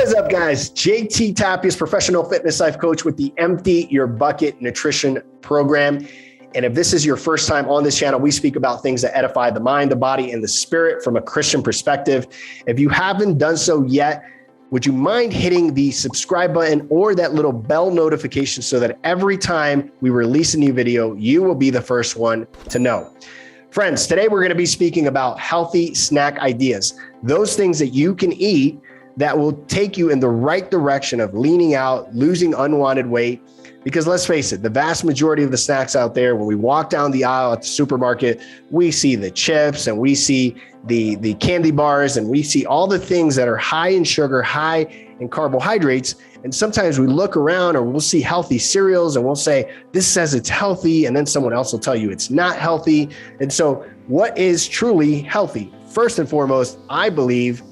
What is up, guys? JT Tapias, professional fitness life coach with the Empty Your Bucket Nutrition Program. And if this is your first time on this channel, we speak about things that edify the mind, the body, and the spirit from a Christian perspective. If you haven't done so yet, would you mind hitting the subscribe button or that little bell notification so that every time we release a new video, you will be the first one to know. Friends, today we're going to be speaking about healthy snack ideas, those things that you can eat that will take you in the right direction of leaning out, losing unwanted weight. Because let's face it, the vast majority of the snacks out there, when we walk down the aisle at the supermarket, we see the chips and we see the candy bars and we see all the things that are high in sugar, high in carbohydrates. And sometimes we look around or we'll see healthy cereals and we'll say, this says it's healthy. And then someone else will tell you it's not healthy. And so what is truly healthy? First and foremost, I believe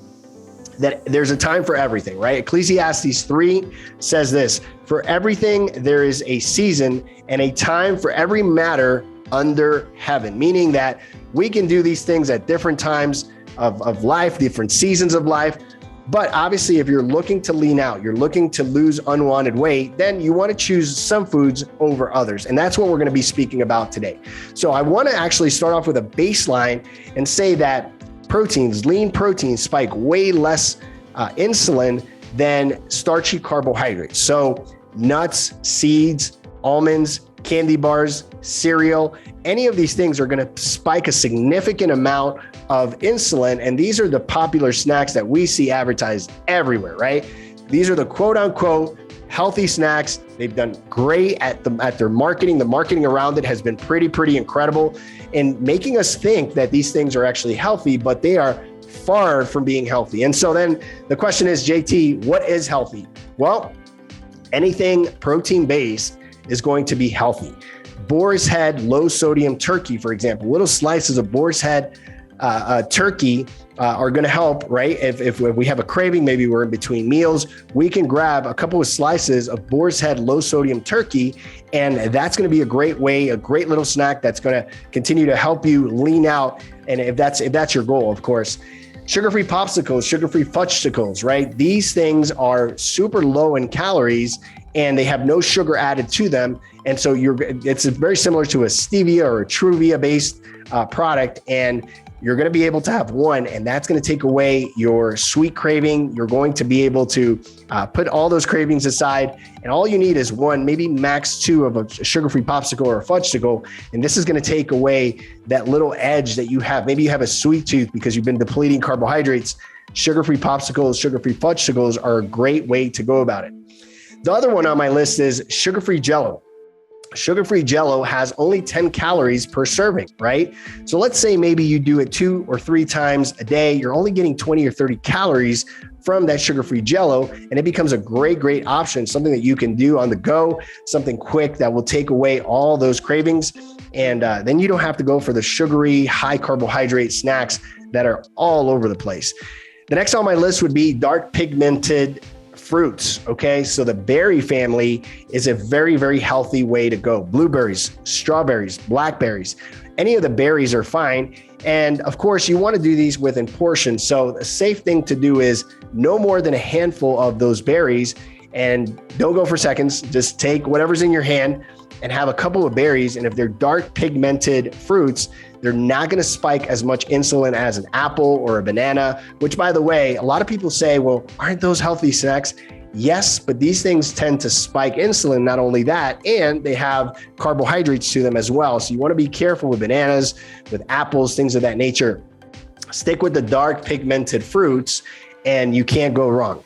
that there's a time for everything, right? Ecclesiastes 3 says this: for everything there is a season and a time for every matter under heaven, meaning that we can do these things at different times of life, different seasons of life. But obviously, if you're looking to lean out, you're looking to lose unwanted weight, then you want to choose some foods over others. And that's what we're going to be speaking about today. So I want to actually start off with a baseline and say that proteins, lean proteins, spike way less insulin than starchy carbohydrates. So nuts, seeds, almonds, candy bars, cereal, any of these things are going to spike a significant amount of insulin. And these are the popular snacks that we see advertised everywhere, right? These are the quote unquote healthy snacks. They've done great at their marketing. The marketing around it has been pretty incredible in making us think that these things are actually healthy, but they are far from being healthy. And so then the question is, JT, what is healthy? Well, anything protein-based is going to be healthy. Boar's head, low sodium turkey, for example, little slices of boar's head turkey are going to help, right? If we have a craving, maybe we're in between meals, we can grab a couple of slices of boar's head, low sodium turkey. And that's going to be a great way, a great little snack that's going to continue to help you lean out. And if that's your goal, of course. Sugar-free popsicles, sugar-free fudgesicles, right? These things are super low in calories and they have no sugar added to them. And so it's very similar to a stevia or a Truvia based product. And you're going to be able to have one, and that's going to take away your sweet craving. You're going to be able to put all those cravings aside, and all you need is one, maybe max two of a sugar-free popsicle or a fudgesicle. And this is going to take away that little edge that you have. Maybe you have a sweet tooth because you've been depleting carbohydrates. Sugar-free popsicles, sugar-free fudgesicles are a great way to go about it. The other one on my list is sugar-free Jello. Sugar-free Jello has only 10 calories per serving, right? So let's say maybe you do it 2 or 3 times a day. You're only getting 20 or 30 calories from that sugar-free Jello, and it becomes a great option, something that you can do on the go, something quick that will take away all those cravings. And then you don't have to go for the sugary, high carbohydrate snacks that are all over the place. The next on my list would be dark pigmented fruits. Okay. So the berry family is a very healthy way to go. Blueberries, strawberries, blackberries, any of the berries are fine. And of course you want to do these within portions. So the safe thing to do is no more than a handful of those berries, and don't go for seconds. Just take whatever's in your hand and have a couple of berries. And if they're dark pigmented fruits, they're not going to spike as much insulin as an apple or a banana, which, by the way, a lot of people say, well, aren't those healthy snacks? Yes, but these things tend to spike insulin. Not only that, and they have carbohydrates to them as well. So you want to be careful with bananas, with apples, things of that nature. Stick with the dark pigmented fruits and you can't go wrong.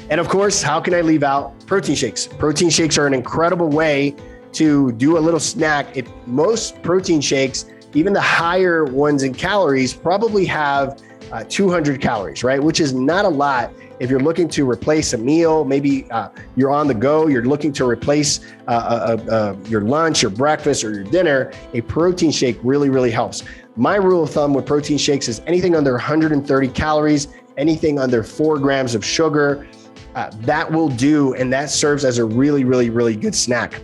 And of course, how can I leave out protein shakes? Protein shakes are an incredible way to do a little snack. Most protein shakes, even the higher ones in calories, probably have 200 calories, right? Which is not a lot if you're looking to replace a meal. Maybe you're on the go, you're looking to replace your lunch, your breakfast, or your dinner. A protein shake really helps. My rule of thumb with protein shakes is anything under 130 calories, anything under 4 grams of sugar, that will do. And that serves as a really good snack.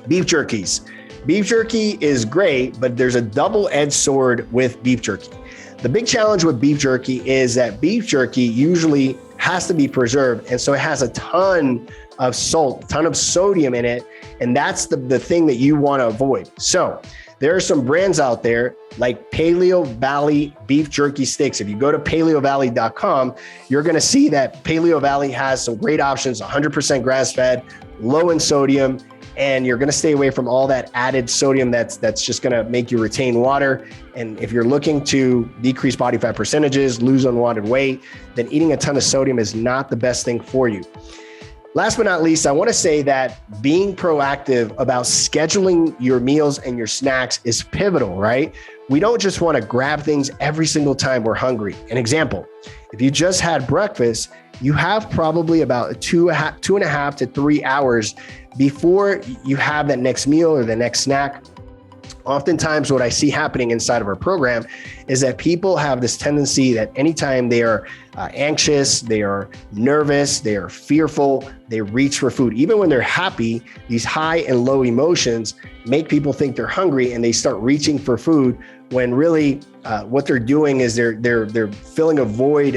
Beef jerkies. Beef jerky is great, but there's a double-edged sword with beef jerky. The big challenge with beef jerky is that beef jerky usually has to be preserved. And so it has a ton of salt, ton of sodium in it. And that's the thing that you want to avoid. So there are some brands out there like Paleo Valley beef jerky sticks. If you go to paleovalley.com, you're going to see that Paleo Valley has some great options, 100% grass-fed, low in sodium, and you're going to stay away from all that added sodium that's just going to make you retain water. And if you're looking to decrease body fat percentages, lose unwanted weight, then eating a ton of sodium is not the best thing for you. Last but not least, I want to say that being proactive about scheduling your meals and your snacks is pivotal, right? We don't just want to grab things every single time we're hungry. An example, if you just had breakfast, you have probably about 2.5 to 3 hours before you have that next meal or the next snack. Oftentimes what I see happening inside of our program is that people have this tendency that anytime they are anxious, they are nervous, they are fearful, they reach for food. Even when they're happy, these high and low emotions make people think they're hungry and they start reaching for food when really what they're doing is they're filling a void,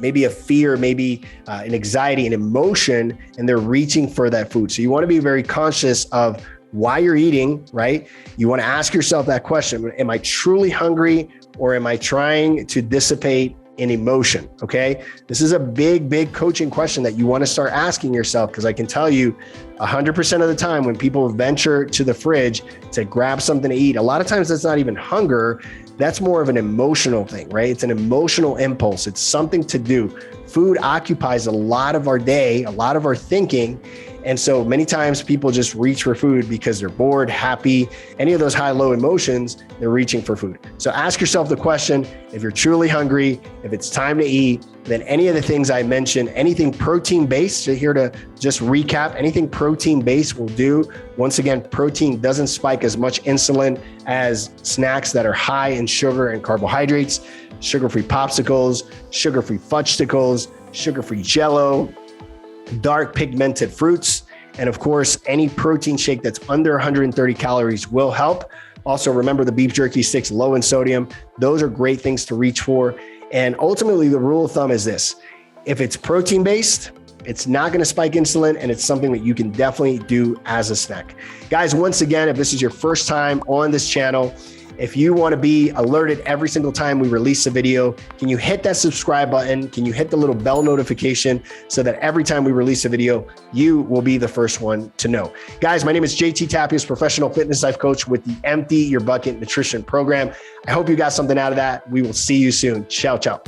maybe a fear, maybe an anxiety, an emotion, and they're reaching for that food. So you want to be very conscious of why you're eating, right? You want to ask yourself that question. Am I truly hungry or am I trying to dissipate an emotion? Okay. This is a big coaching question that you want to start asking yourself, because I can tell you 100% of the time when people venture to the fridge to grab something to eat, a lot of times that's not even hunger. That's more of an emotional thing, right? It's an emotional impulse. It's something to do. Food occupies a lot of our day, a lot of our thinking. And so many times people just reach for food because they're bored, happy, any of those high-low emotions, they're reaching for food. So ask yourself the question, if you're truly hungry, if it's time to eat, then any of the things I mentioned, anything protein-based, so here to just recap, anything protein-based will do. Once again, protein doesn't spike as much insulin as snacks that are high in sugar and carbohydrates, sugar-free Popsicles, sugar-free Fudgesicles, sugar-free Jello, dark pigmented fruits, and of course, any protein shake that's under 130 calories will help. Also, remember the beef jerky sticks, low in sodium. Those are great things to reach for. And ultimately, the rule of thumb is this: if it's protein-based, it's not going to spike insulin, and it's something that you can definitely do as a snack. Guys, once again, if this is your first time on this channel, if you want to be alerted every single time we release a video, can you hit that subscribe button? Can you hit the little bell notification so that every time we release a video, you will be the first one to know? Guys, my name is JT Tapias, professional fitness life coach with the Empty Your Bucket Nutrition Program. I hope you got something out of that. We will see you soon. Ciao, ciao.